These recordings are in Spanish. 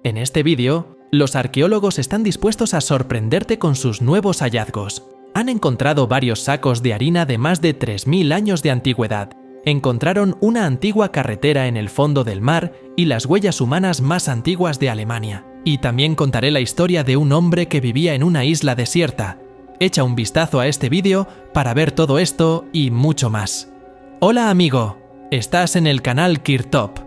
En este vídeo, los arqueólogos están dispuestos a sorprenderte con sus nuevos hallazgos. Han encontrado varios sacos de harina de más de 3000 años de antigüedad. Encontraron una antigua carretera en el fondo del mar y las huellas humanas más antiguas de Alemania. Y también contaré la historia de un hombre que vivía en una isla desierta. Echa un vistazo a este vídeo para ver todo esto y mucho más. Hola amigo, estás en el canal Kirtop.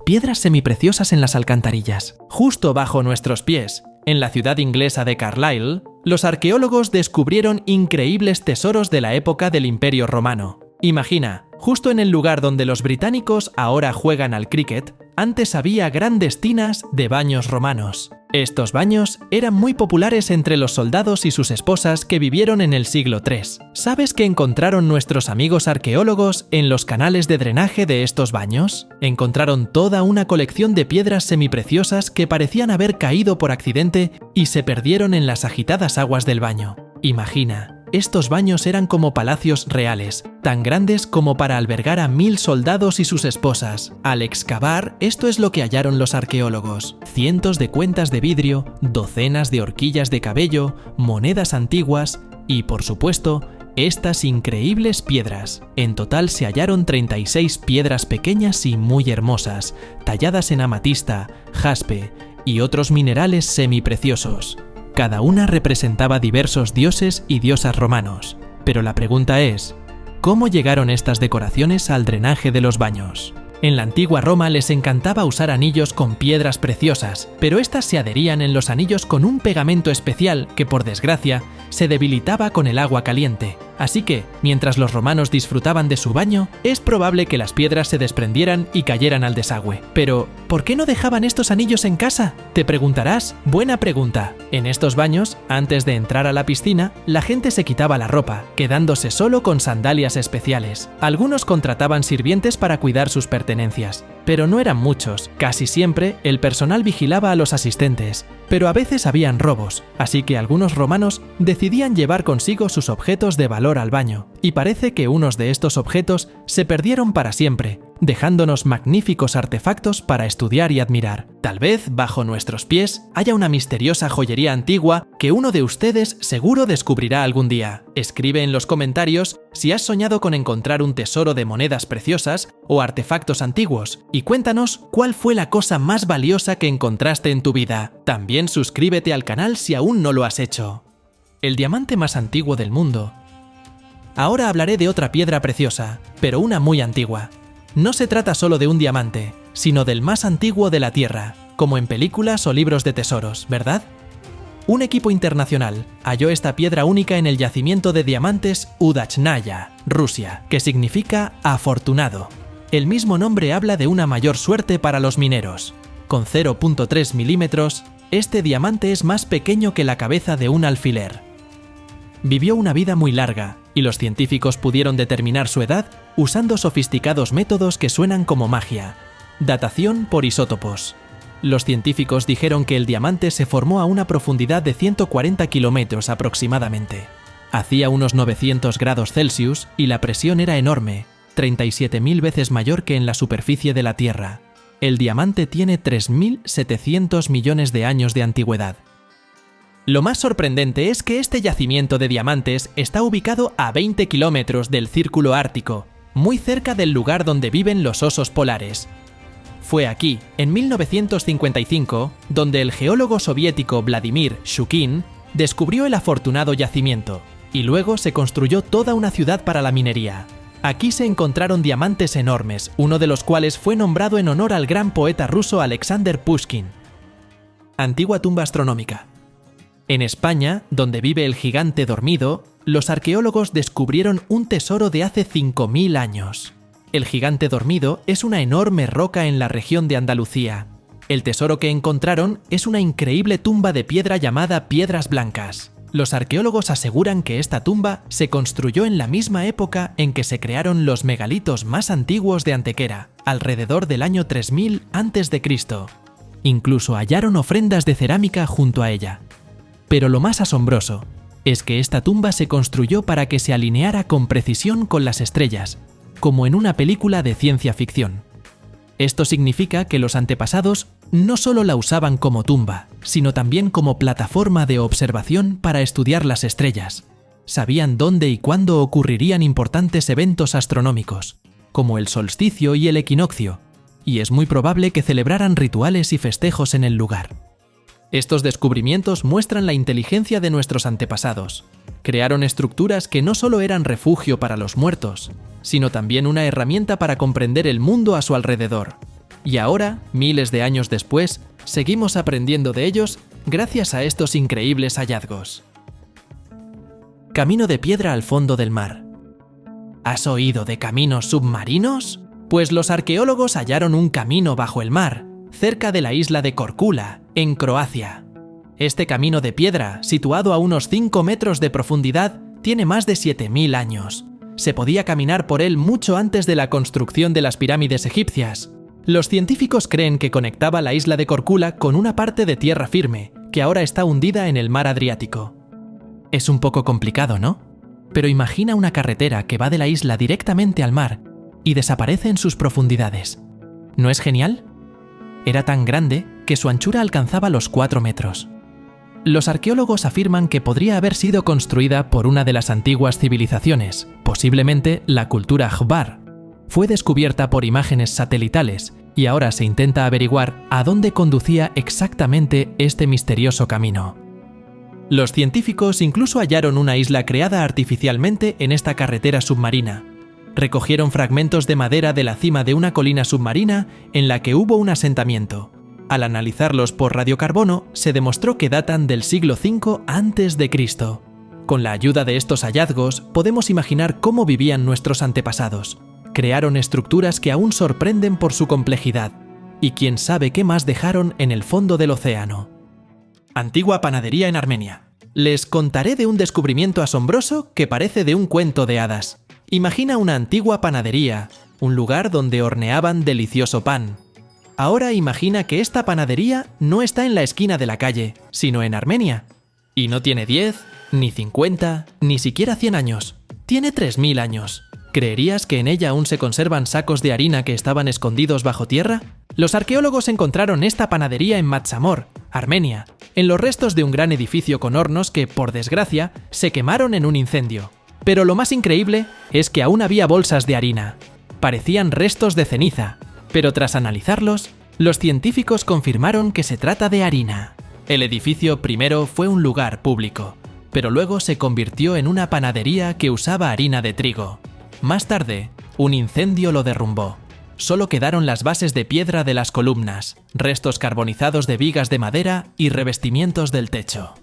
Piedras semipreciosas en las alcantarillas. Justo bajo nuestros pies, en la ciudad inglesa de Carlisle, los arqueólogos descubrieron increíbles tesoros de la época del Imperio Romano. Imagina, justo en el lugar donde los británicos ahora juegan al cricket, antes había grandes tinas de baños romanos. Estos baños eran muy populares entre los soldados y sus esposas que vivieron en el siglo III. ¿Sabes qué encontraron nuestros amigos arqueólogos en los canales de drenaje de estos baños? Encontraron toda una colección de piedras semipreciosas que parecían haber caído por accidente y se perdieron en las agitadas aguas del baño. Imagina. Estos baños eran como palacios reales, tan grandes como para albergar a 1000 soldados y sus esposas. Al excavar, esto es lo que hallaron los arqueólogos: cientos de cuentas de vidrio, docenas de horquillas de cabello, monedas antiguas y, por supuesto, estas increíbles piedras. En total se hallaron 36 piedras pequeñas y muy hermosas, talladas en amatista, jaspe y otros minerales semipreciosos. Cada una representaba diversos dioses y diosas romanos. Pero la pregunta es, ¿cómo llegaron estas decoraciones al drenaje de los baños? En la antigua Roma les encantaba usar anillos con piedras preciosas, pero estas se adherían en los anillos con un pegamento especial que, por desgracia, se debilitaba con el agua caliente. Así que, mientras los romanos disfrutaban de su baño, es probable que las piedras se desprendieran y cayeran al desagüe. Pero, ¿por qué no dejaban estos anillos en casa? Te preguntarás. Buena pregunta. En estos baños, antes de entrar a la piscina, la gente se quitaba la ropa, quedándose solo con sandalias especiales. Algunos contrataban sirvientes para cuidar sus pertenencias, pero no eran muchos. Casi siempre, el personal vigilaba a los asistentes, pero a veces habían robos, así que algunos romanos decidían llevar consigo sus objetos de valor al baño, y parece que unos de estos objetos se perdieron para siempre, dejándonos magníficos artefactos para estudiar y admirar. Tal vez, bajo nuestros pies, haya una misteriosa joyería antigua que uno de ustedes seguro descubrirá algún día. Escribe en los comentarios si has soñado con encontrar un tesoro de monedas preciosas o artefactos antiguos, y cuéntanos cuál fue la cosa más valiosa que encontraste en tu vida. También suscríbete al canal si aún no lo has hecho. El diamante más antiguo del mundo. Ahora hablaré de otra piedra preciosa, pero una muy antigua. No se trata solo de un diamante, sino del más antiguo de la Tierra, como en películas o libros de tesoros, ¿verdad? Un equipo internacional halló esta piedra única en el yacimiento de diamantes Udachnaya, Rusia, que significa afortunado. El mismo nombre habla de una mayor suerte para los mineros. Con 0.3 milímetros, este diamante es más pequeño que la cabeza de un alfiler. Vivió una vida muy larga, y los científicos pudieron determinar su edad usando sofisticados métodos que suenan como magia. Datación por isótopos. Los científicos dijeron que el diamante se formó a una profundidad de 140 kilómetros aproximadamente. Hacía unos 900 grados Celsius y la presión era enorme, 37.000 veces mayor que en la superficie de la Tierra. El diamante tiene 3.700 millones de años de antigüedad. Lo más sorprendente es que este yacimiento de diamantes está ubicado a 20 kilómetros del Círculo Ártico, muy cerca del lugar donde viven los osos polares. Fue aquí, en 1955, donde el geólogo soviético Vladimir Shukin descubrió el afortunado yacimiento, y luego se construyó toda una ciudad para la minería. Aquí se encontraron diamantes enormes, uno de los cuales fue nombrado en honor al gran poeta ruso Alexander Pushkin. Antigua tumba astronómica. En España, donde vive el gigante dormido, los arqueólogos descubrieron un tesoro de hace 5000 años. El gigante dormido es una enorme roca en la región de Andalucía. El tesoro que encontraron es una increíble tumba de piedra llamada Piedras Blancas. Los arqueólogos aseguran que esta tumba se construyó en la misma época en que se crearon los megalitos más antiguos de Antequera, alrededor del año 3000 a.C. Incluso hallaron ofrendas de cerámica junto a ella. Pero lo más asombroso es que esta tumba se construyó para que se alineara con precisión con las estrellas, como en una película de ciencia ficción. Esto significa que los antepasados no solo la usaban como tumba, sino también como plataforma de observación para estudiar las estrellas. Sabían dónde y cuándo ocurrirían importantes eventos astronómicos, como el solsticio y el equinoccio, y es muy probable que celebraran rituales y festejos en el lugar. Estos descubrimientos muestran la inteligencia de nuestros antepasados. Crearon estructuras que no solo eran refugio para los muertos, sino también una herramienta para comprender el mundo a su alrededor. Y ahora, miles de años después, seguimos aprendiendo de ellos gracias a estos increíbles hallazgos. Camino de piedra al fondo del mar. ¿Has oído de caminos submarinos? Pues los arqueólogos hallaron un camino bajo el mar, cerca de la isla de Korčula, en Croacia. Este camino de piedra, situado a unos 5 metros de profundidad, tiene más de 7000 años. Se podía caminar por él mucho antes de la construcción de las pirámides egipcias. Los científicos creen que conectaba la isla de Korčula con una parte de tierra firme, que ahora está hundida en el mar Adriático. Es un poco complicado, ¿no? Pero imagina una carretera que va de la isla directamente al mar y desaparece en sus profundidades. ¿No es genial? Era tan grande que su anchura alcanzaba los 4 metros. Los arqueólogos afirman que podría haber sido construida por una de las antiguas civilizaciones, posiblemente la cultura Khvar. Fue descubierta por imágenes satelitales y ahora se intenta averiguar a dónde conducía exactamente este misterioso camino. Los científicos incluso hallaron una isla creada artificialmente en esta carretera submarina. Recogieron fragmentos de madera de la cima de una colina submarina en la que hubo un asentamiento. Al analizarlos por radiocarbono, se demostró que datan del siglo V a.C. Con la ayuda de estos hallazgos, podemos imaginar cómo vivían nuestros antepasados. Crearon estructuras que aún sorprenden por su complejidad, y quién sabe qué más dejaron en el fondo del océano. Antigua panadería en Armenia. Les contaré de un descubrimiento asombroso que parece de un cuento de hadas. Imagina una antigua panadería, un lugar donde horneaban delicioso pan. Ahora imagina que esta panadería no está en la esquina de la calle, sino en Armenia. Y no tiene 10, ni 50, ni siquiera 100 años. Tiene 3000 años. ¿Creerías que en ella aún se conservan sacos de harina que estaban escondidos bajo tierra? Los arqueólogos encontraron esta panadería en Matsamor, Armenia, en los restos de un gran edificio con hornos que, por desgracia, se quemaron en un incendio. Pero lo más increíble es que aún había bolsas de harina. Parecían restos de ceniza, pero tras analizarlos, los científicos confirmaron que se trata de harina. El edificio primero fue un lugar público, pero luego se convirtió en una panadería que usaba harina de trigo. Más tarde, un incendio lo derrumbó. Solo quedaron las bases de piedra de las columnas, restos carbonizados de vigas de madera y revestimientos del techo.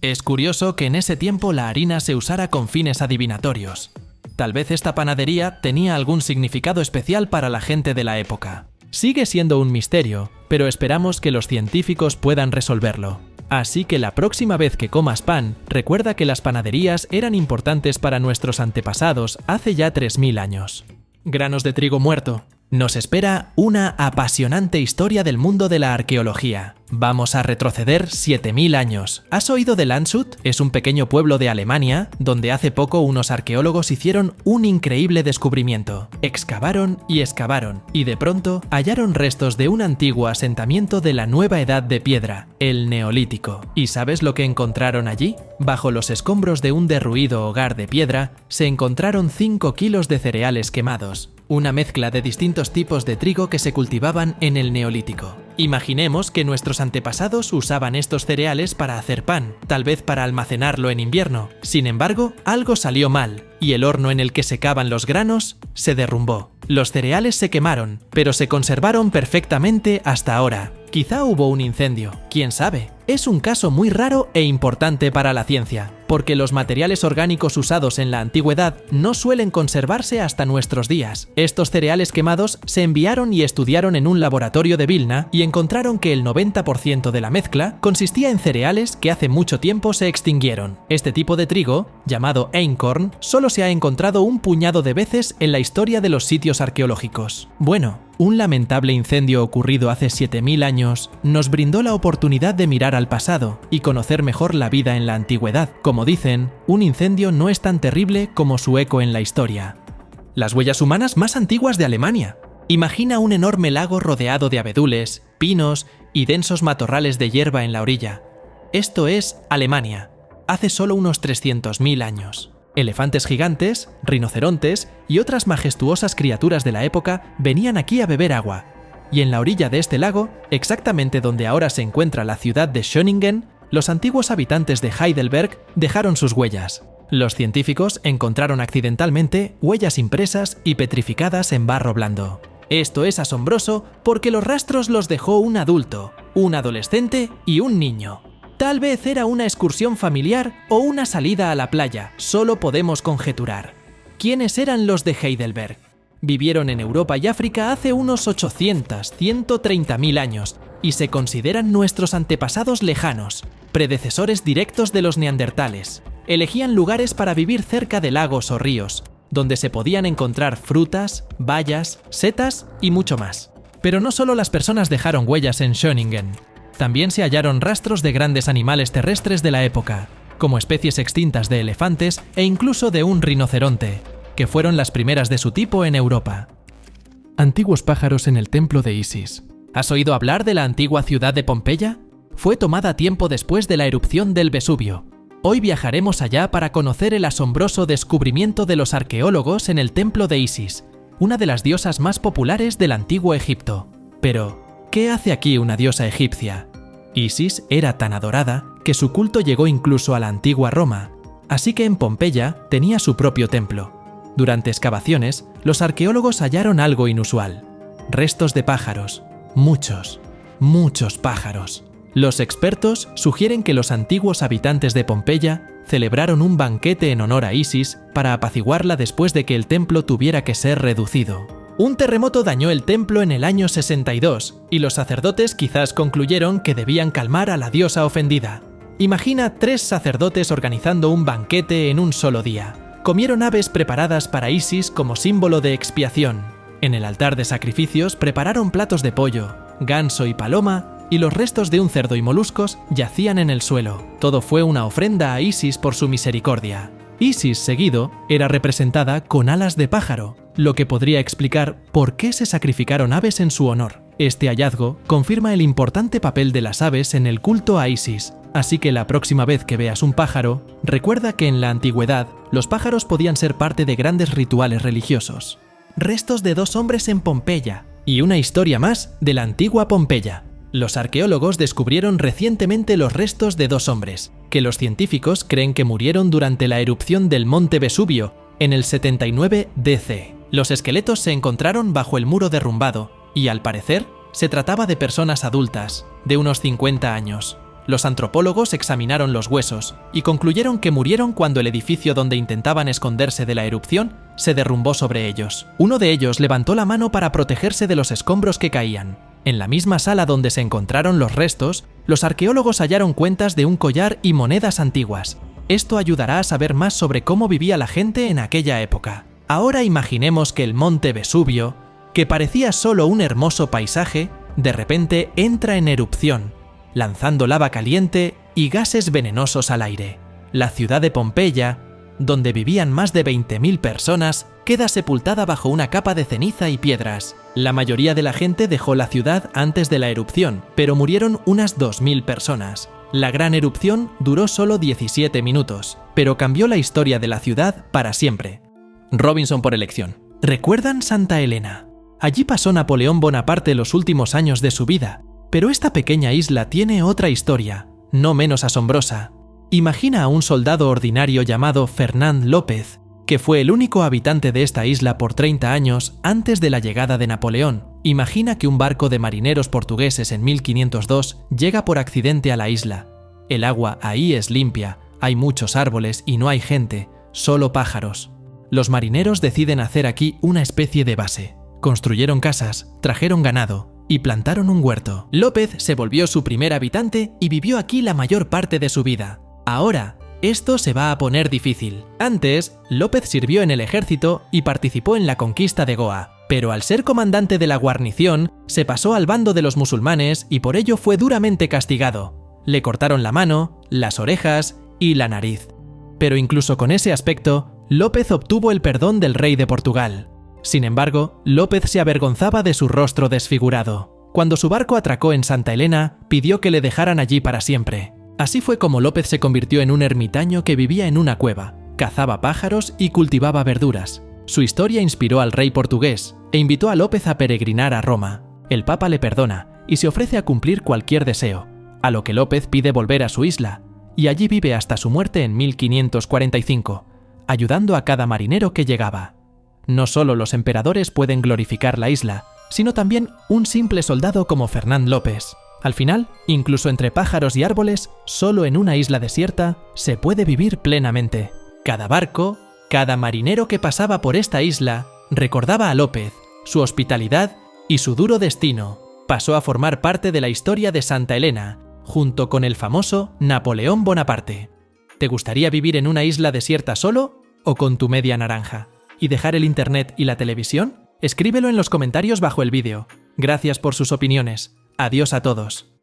Es curioso que en ese tiempo la harina se usara con fines adivinatorios. Tal vez esta panadería tenía algún significado especial para la gente de la época. Sigue siendo un misterio, pero esperamos que los científicos puedan resolverlo. Así que la próxima vez que comas pan, recuerda que las panaderías eran importantes para nuestros antepasados hace ya 3000 años. Granos de trigo muerto. Nos espera una apasionante historia del mundo de la arqueología. Vamos a retroceder 7000 años. ¿Has oído de Landshut? Es un pequeño pueblo de Alemania donde hace poco unos arqueólogos hicieron un increíble descubrimiento. Excavaron y excavaron y de pronto hallaron restos de un antiguo asentamiento de la nueva edad de piedra, el Neolítico. ¿Y sabes lo que encontraron allí? Bajo los escombros de un derruido hogar de piedra se encontraron 5 kilos de cereales quemados. Una mezcla de distintos tipos de trigo que se cultivaban en el Neolítico. Imaginemos que nuestros antepasados usaban estos cereales para hacer pan, tal vez para almacenarlo en invierno. Sin embargo, algo salió mal, y el horno en el que secaban los granos se derrumbó. Los cereales se quemaron, pero se conservaron perfectamente hasta ahora. Quizá hubo un incendio, quién sabe. Es un caso muy raro e importante para la ciencia, porque los materiales orgánicos usados en la antigüedad no suelen conservarse hasta nuestros días. Estos cereales quemados se enviaron y estudiaron en un laboratorio de Vilna y encontraron que el 90% de la mezcla consistía en cereales que hace mucho tiempo se extinguieron. Este tipo de trigo, llamado einkorn, solo se ha encontrado un puñado de veces en la historia de los sitios arqueológicos. Bueno, un lamentable incendio ocurrido hace 7000 años nos brindó la oportunidad de mirar al pasado y conocer mejor la vida en la antigüedad. Como dicen, un incendio no es tan terrible como su eco en la historia. Las huellas humanas más antiguas de Alemania. Imagina un enorme lago rodeado de abedules, pinos y densos matorrales de hierba en la orilla. Esto es Alemania, hace solo unos 300.000 años. Elefantes gigantes, rinocerontes y otras majestuosas criaturas de la época venían aquí a beber agua. Y en la orilla de este lago, exactamente donde ahora se encuentra la ciudad de Schöningen, los antiguos habitantes de Heidelberg dejaron sus huellas. Los científicos encontraron accidentalmente huellas impresas y petrificadas en barro blando. Esto es asombroso porque los rastros los dejó un adulto, un adolescente y un niño. Tal vez era una excursión familiar o una salida a la playa, solo podemos conjeturar. ¿Quiénes eran los de Heidelberg? Vivieron en Europa y África hace unos 130.000 años y se consideran nuestros antepasados lejanos, predecesores directos de los neandertales. Elegían lugares para vivir cerca de lagos o ríos, donde se podían encontrar frutas, bayas, setas y mucho más. Pero no solo las personas dejaron huellas en Schöningen. También se hallaron rastros de grandes animales terrestres de la época, como especies extintas de elefantes e incluso de un rinoceronte, que fueron las primeras de su tipo en Europa. Antiguos pájaros en el templo de Isis. ¿Has oído hablar de la antigua ciudad de Pompeya? Fue tomada tiempo después de la erupción del Vesubio. Hoy viajaremos allá para conocer el asombroso descubrimiento de los arqueólogos en el templo de Isis, una de las diosas más populares del antiguo Egipto. Pero, ¿qué hace aquí una diosa egipcia? Isis era tan adorada que su culto llegó incluso a la antigua Roma, así que en Pompeya tenía su propio templo. Durante excavaciones, los arqueólogos hallaron algo inusual: restos de pájaros, muchos pájaros. Los expertos sugieren que los antiguos habitantes de Pompeya celebraron un banquete en honor a Isis para apaciguarla después de que el templo tuviera que ser reducido. Un terremoto dañó el templo en el año 62 y los sacerdotes quizás concluyeron que debían calmar a la diosa ofendida. Imagina 3 sacerdotes organizando un banquete en un solo día. Comieron aves preparadas para Isis como símbolo de expiación. En el altar de sacrificios prepararon platos de pollo, ganso y paloma, y los restos de un cerdo y moluscos yacían en el suelo. Todo fue una ofrenda a Isis por su misericordia. Isis, seguido, era representada con alas de pájaro, lo que podría explicar por qué se sacrificaron aves en su honor. Este hallazgo confirma el importante papel de las aves en el culto a Isis, así que la próxima vez que veas un pájaro, recuerda que en la antigüedad los pájaros podían ser parte de grandes rituales religiosos. Restos de 2 hombres en Pompeya y una historia más de la antigua Pompeya. Los arqueólogos descubrieron recientemente los restos de 2 hombres, que los científicos creen que murieron durante la erupción del monte Vesubio, en el 79 DC. Los esqueletos se encontraron bajo el muro derrumbado, y al parecer, se trataba de personas adultas, de unos 50 años. Los antropólogos examinaron los huesos, y concluyeron que murieron cuando el edificio donde intentaban esconderse de la erupción se derrumbó sobre ellos. Uno de ellos levantó la mano para protegerse de los escombros que caían. En la misma sala donde se encontraron los restos, los arqueólogos hallaron cuentas de un collar y monedas antiguas. Esto ayudará a saber más sobre cómo vivía la gente en aquella época. Ahora imaginemos que el monte Vesubio, que parecía solo un hermoso paisaje, de repente entra en erupción, lanzando lava caliente y gases venenosos al aire. La ciudad de Pompeya, donde vivían más de 20.000 personas, queda sepultada bajo una capa de ceniza y piedras. La mayoría de la gente dejó la ciudad antes de la erupción, pero murieron unas 2.000 personas. La gran erupción duró solo 17 minutos, pero cambió la historia de la ciudad para siempre. Robinson por elección. ¿Recuerdan Santa Elena? Allí pasó Napoleón Bonaparte los últimos años de su vida, pero esta pequeña isla tiene otra historia, no menos asombrosa. Imagina a un soldado ordinario llamado Fernand López, que fue el único habitante de esta isla por 30 años antes de la llegada de Napoleón. Imagina que un barco de marineros portugueses en 1502 llega por accidente a la isla. El agua ahí es limpia, hay muchos árboles y no hay gente, solo pájaros. Los marineros deciden hacer aquí una especie de base. Construyeron casas, trajeron ganado y plantaron un huerto. López se volvió su primer habitante y vivió aquí la mayor parte de su vida. Ahora, esto se va a poner difícil. Antes, López sirvió en el ejército y participó en la conquista de Goa, pero al ser comandante de la guarnición, se pasó al bando de los musulmanes y por ello fue duramente castigado. Le cortaron la mano, las orejas y la nariz. Pero incluso con ese aspecto, López obtuvo el perdón del rey de Portugal. Sin embargo, López se avergonzaba de su rostro desfigurado. Cuando su barco atracó en Santa Elena, pidió que le dejaran allí para siempre. Así fue como López se convirtió en un ermitaño que vivía en una cueva, cazaba pájaros y cultivaba verduras. Su historia inspiró al rey portugués e invitó a López a peregrinar a Roma. El Papa le perdona y se ofrece a cumplir cualquier deseo, a lo que López pide volver a su isla, y allí vive hasta su muerte en 1545, ayudando a cada marinero que llegaba. No solo los emperadores pueden glorificar la isla, sino también un simple soldado como Fernán López. Al final, incluso entre pájaros y árboles, solo en una isla desierta, se puede vivir plenamente. Cada barco, cada marinero que pasaba por esta isla, recordaba a López, su hospitalidad y su duro destino. Pasó a formar parte de la historia de Santa Elena, junto con el famoso Napoleón Bonaparte. ¿Te gustaría vivir en una isla desierta solo o con tu media naranja? ¿Y dejar el internet y la televisión? Escríbelo en los comentarios bajo el vídeo. Gracias por sus opiniones. Adiós a todos.